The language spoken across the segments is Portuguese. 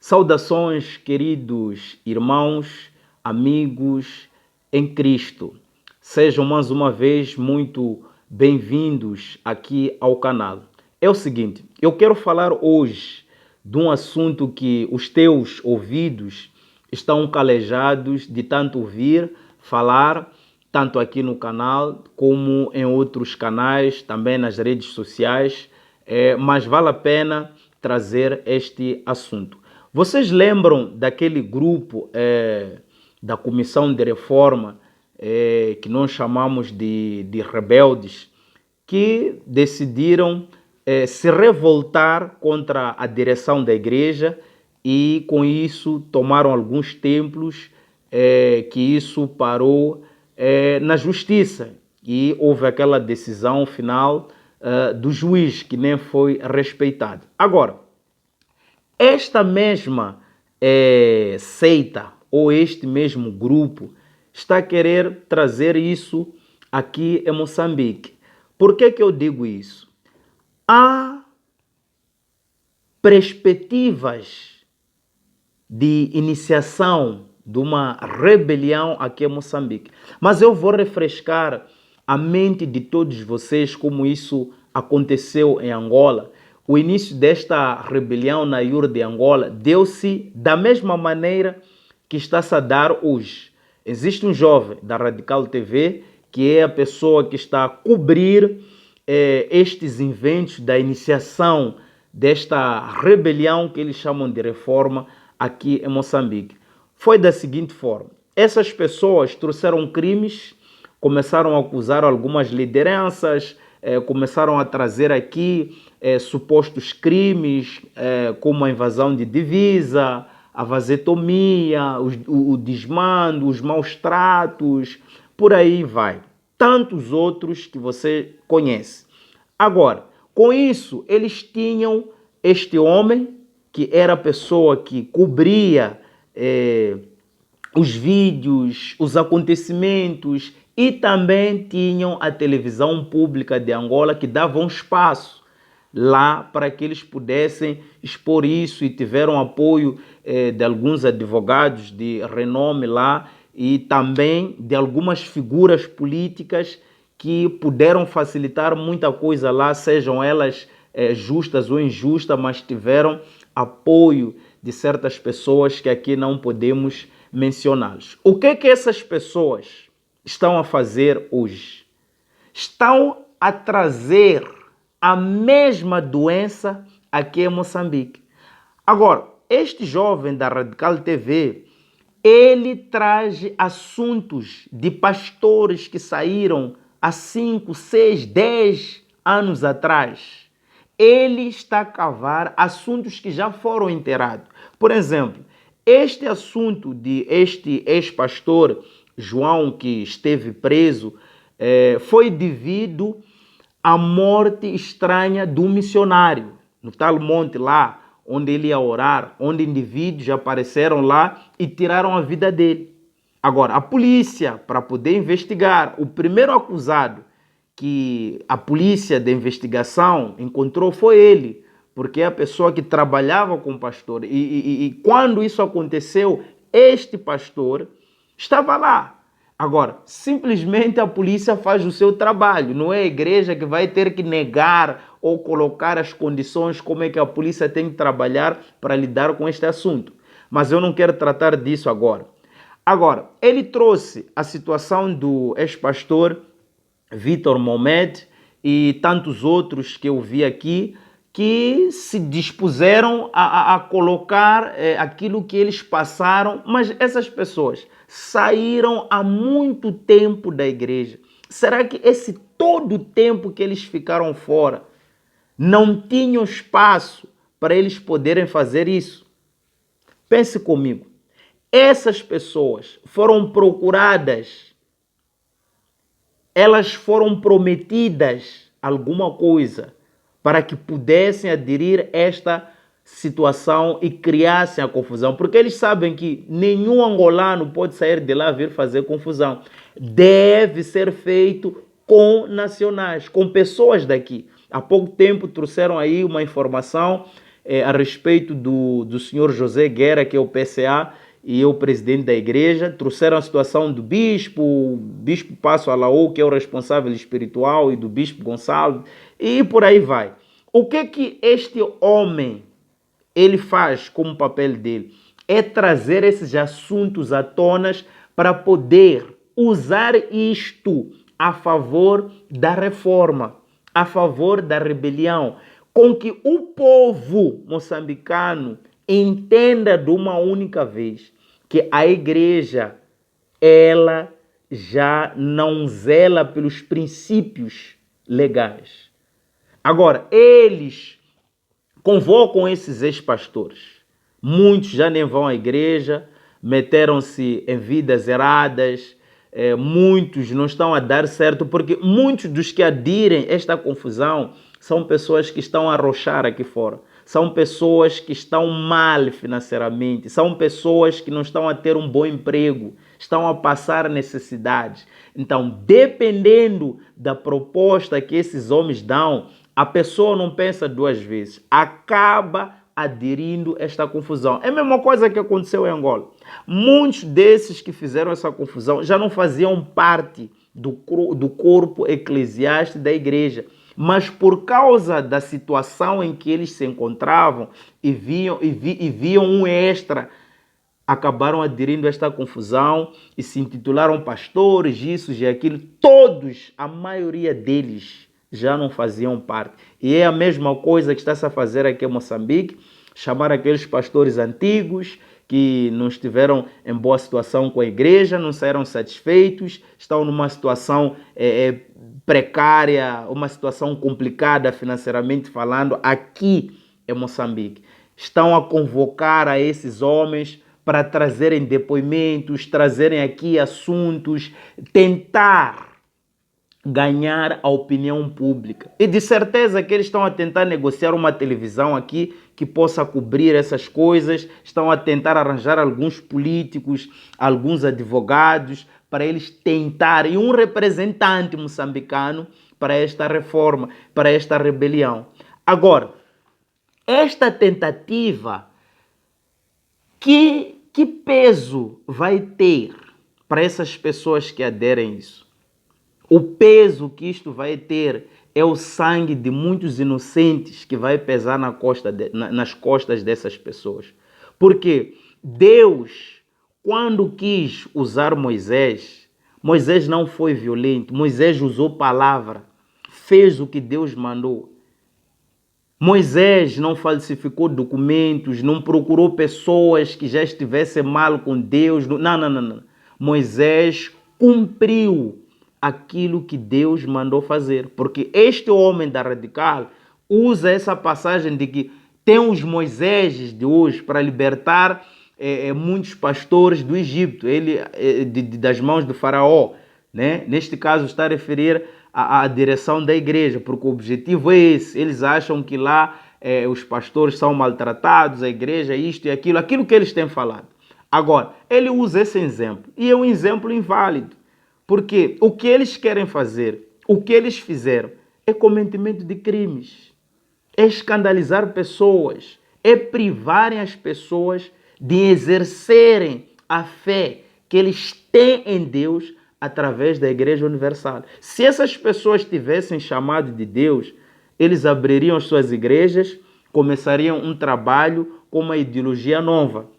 Saudações, queridos irmãos, amigos em Cristo. Sejam mais uma vez muito bem-vindos aqui ao canal. É o seguinte, eu quero falar hoje de um assunto que os teus ouvidos estão calejados de tanto ouvir falar, tanto aqui no canal como em outros canais, também nas redes sociais, mas vale a pena trazer este assunto. Vocês lembram daquele grupo da Comissão de Reforma que nós chamamos de rebeldes, que decidiram se revoltar contra a direção da igreja e com isso tomaram alguns templos, que isso parou na justiça e houve aquela decisão final do juiz que nem foi respeitada. Agora, esta mesma seita ou este mesmo grupo está a querer trazer isso aqui em Moçambique. Por que eu digo isso? Há perspectivas de iniciação de uma rebelião aqui em Moçambique. Mas eu vou refrescar a mente de todos vocês como isso aconteceu em Angola. O início desta rebelião na Iura de Angola deu-se da mesma maneira que está-se a dar hoje. Existe um jovem da Radical TV que é a pessoa que está a cobrir estes eventos da iniciação desta rebelião que eles chamam de reforma aqui em Moçambique. Foi da seguinte forma: essas pessoas trouxeram crimes, começaram a acusar algumas lideranças, começaram a trazer aqui supostos crimes, como a invasão de divisa, a vasetomia, o desmando, os maus tratos, por aí vai. Tantos outros que você conhece. Agora, com isso, eles tinham este homem, que era a pessoa que cobria os vídeos, os acontecimentos, e também tinham a televisão pública de Angola que dava um espaço lá para que eles pudessem expor isso, e tiveram apoio de alguns advogados de renome lá e também de algumas figuras políticas que puderam facilitar muita coisa lá, sejam elas justas ou injustas, mas tiveram apoio de certas pessoas que aqui não podemos mencioná-los. O que essas pessoas estão a fazer hoje? Estão a trazer a mesma doença aqui em Moçambique. Agora, este jovem da Radical TV, ele traz assuntos de pastores que saíram há 5, 6, 10 anos atrás. Ele está a cavar assuntos que já foram enterrados. Por exemplo, este assunto de este ex-pastor João, que esteve preso, foi devido à morte estranha do missionário, no tal monte lá, onde ele ia orar, onde indivíduos apareceram lá e tiraram a vida dele. Agora, a polícia, para poder investigar, o primeiro acusado que a polícia de investigação encontrou foi ele, porque é a pessoa que trabalhava com o pastor. E quando isso aconteceu, este pastor estava lá. Agora, simplesmente a polícia faz o seu trabalho, não é a igreja que vai ter que negar ou colocar as condições como é que a polícia tem que trabalhar para lidar com este assunto. Mas eu não quero tratar disso agora. Agora, ele trouxe a situação do ex-pastor Vitor Mohamed e tantos outros que eu vi aqui, que se dispuseram a colocar aquilo que eles passaram, mas essas pessoas saíram há muito tempo da igreja. Será que esse todo o tempo que eles ficaram fora não tinham espaço para eles poderem fazer isso? Pense comigo. Essas pessoas foram procuradas, elas foram prometidas alguma coisa para que pudessem aderir a esta situação e criassem a confusão. Porque eles sabem que nenhum angolano pode sair de lá e vir fazer confusão. Deve ser feito com nacionais, com pessoas daqui. Há pouco tempo trouxeram aí uma informação a respeito do senhor José Guerra, que é o PCA, e o presidente da igreja. Trouxeram a situação do bispo Passo Alaú, que é o responsável espiritual, e do bispo Gonçalo, e por aí vai. O que este homem ele faz como papel dele? É trazer esses assuntos à tona para poder usar isto a favor da reforma, a favor da rebelião, com que o povo moçambicano entenda de uma única vez que a igreja, ela já não zela pelos princípios legais. Agora, eles convocam esses ex-pastores. Muitos já nem vão à igreja, meteram-se em vidas erradas, muitos não estão a dar certo, porque muitos dos que adirem esta confusão são pessoas que estão a arrochar aqui fora. São pessoas que estão mal financeiramente, são pessoas que não estão a ter um bom emprego, estão a passar necessidades. Então, dependendo da proposta que esses homens dão, a pessoa não pensa duas vezes, acaba aderindo a esta confusão. É a mesma coisa que aconteceu em Angola. Muitos desses que fizeram essa confusão já não faziam parte do corpo eclesiástico da igreja, mas por causa da situação em que eles se encontravam e viam um extra, acabaram aderindo a esta confusão e se intitularam pastores, isso e aquilo. Todos, a maioria deles, já não faziam parte. E é a mesma coisa que está-se a fazer aqui em Moçambique, chamar aqueles pastores antigos que não estiveram em boa situação com a igreja, não saíram satisfeitos, estão numa situação precária, uma situação complicada financeiramente falando, aqui em Moçambique. Estão a convocar a esses homens para trazerem depoimentos, trazerem aqui assuntos, tentar ganhar a opinião pública. E de certeza que eles estão a tentar negociar uma televisão aqui que possa cobrir essas coisas, estão a tentar arranjar alguns políticos, alguns advogados, para eles tentarem um representante moçambicano para esta reforma, para esta rebelião. Agora, esta tentativa, que peso vai ter para essas pessoas que aderem a isso? O peso que isto vai ter é o sangue de muitos inocentes que vai pesar nas costas dessas pessoas. Porque Deus, quando quis usar Moisés, Moisés não foi violento, Moisés usou palavra, fez o que Deus mandou. Moisés não falsificou documentos, não procurou pessoas que já estivessem mal com Deus. Não. Moisés cumpriu aquilo que Deus mandou fazer. Porque este homem da Radical usa essa passagem de que tem os Moisés de hoje para libertar muitos pastores do Egito, das mãos do faraó. Né? Neste caso está a referir à direção da igreja, porque o objetivo é esse. Eles acham que lá os pastores são maltratados, a igreja isto e aquilo que eles têm falado. Agora, ele usa esse exemplo, e é um exemplo inválido, porque o que eles querem fazer, o que eles fizeram, é cometimento de crimes, é escandalizar pessoas, é privarem as pessoas de exercerem a fé que eles têm em Deus através da Igreja Universal. Se essas pessoas tivessem chamado de Deus, eles abririam as suas igrejas, começariam um trabalho com uma ideologia nova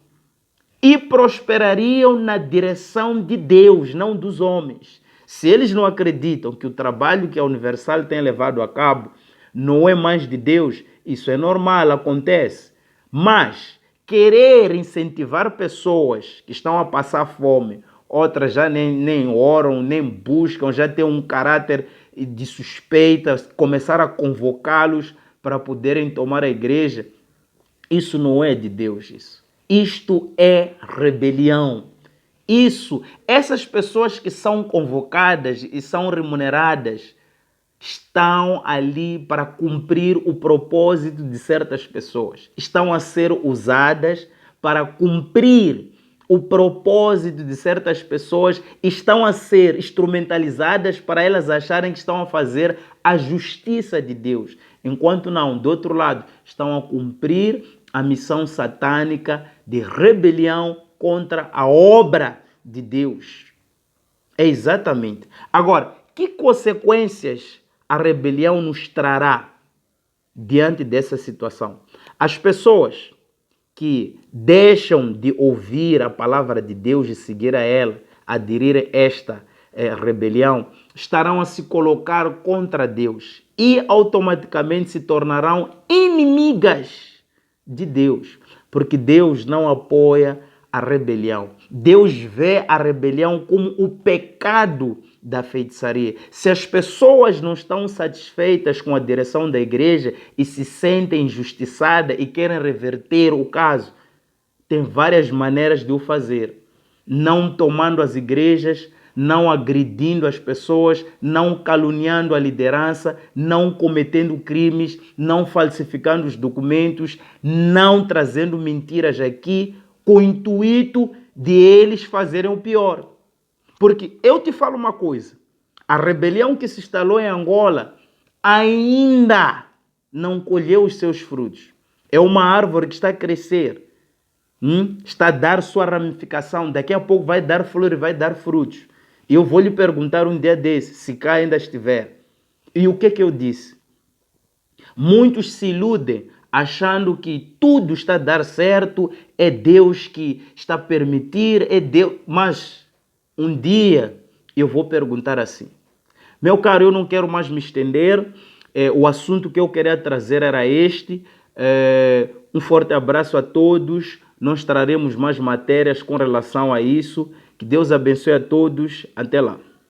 e prosperariam na direção de Deus, não dos homens. Se eles não acreditam que o trabalho que a Universal tem levado a cabo não é mais de Deus, isso é normal, acontece. Mas querer incentivar pessoas que estão a passar fome, outras já nem oram, nem buscam, já têm um caráter de suspeita, começar a convocá-los para poderem tomar a igreja, isso não é de Deus, isso. Isto é rebelião. Essas pessoas que são convocadas e são remuneradas, estão ali para cumprir o propósito de certas pessoas. Estão a ser usadas para cumprir o propósito de certas pessoas, estão a ser instrumentalizadas para elas acharem que estão a fazer a justiça de Deus. enquanto não, do outro lado, estão a cumprir a missão satânica de rebelião contra a obra de Deus. É exatamente. Agora, que consequências a rebelião nos trará diante dessa situação? As pessoas que deixam de ouvir a palavra de Deus e seguir a ela, aderir a esta rebelião, estarão a se colocar contra Deus e automaticamente se tornarão inimigas de Deus, porque Deus não apoia a rebelião. Deus vê a rebelião como o pecado da feitiçaria. Se as pessoas não estão satisfeitas com a direção da igreja e se sentem injustiçadas e querem reverter o caso, tem várias maneiras de o fazer. Não tomando as igrejas, não agredindo as pessoas, não caluniando a liderança, não cometendo crimes, não falsificando os documentos, não trazendo mentiras aqui, com o intuito de eles fazerem o pior. Porque eu te falo uma coisa, a rebelião que se instalou em Angola ainda não colheu os seus frutos. É uma árvore que está a crescer, está a dar sua ramificação, daqui a pouco vai dar flor e vai dar frutos. E eu vou lhe perguntar um dia desse, se cá ainda estiver. E o que eu disse? Muitos se iludem achando que tudo está a dar certo, é Deus que está a permitir, é Deus. Mas um dia eu vou perguntar assim. Meu caro, eu não quero mais me estender. O assunto que eu queria trazer era este. Um forte abraço a todos. Nós traremos mais matérias com relação a isso. Que Deus abençoe a todos. Até lá.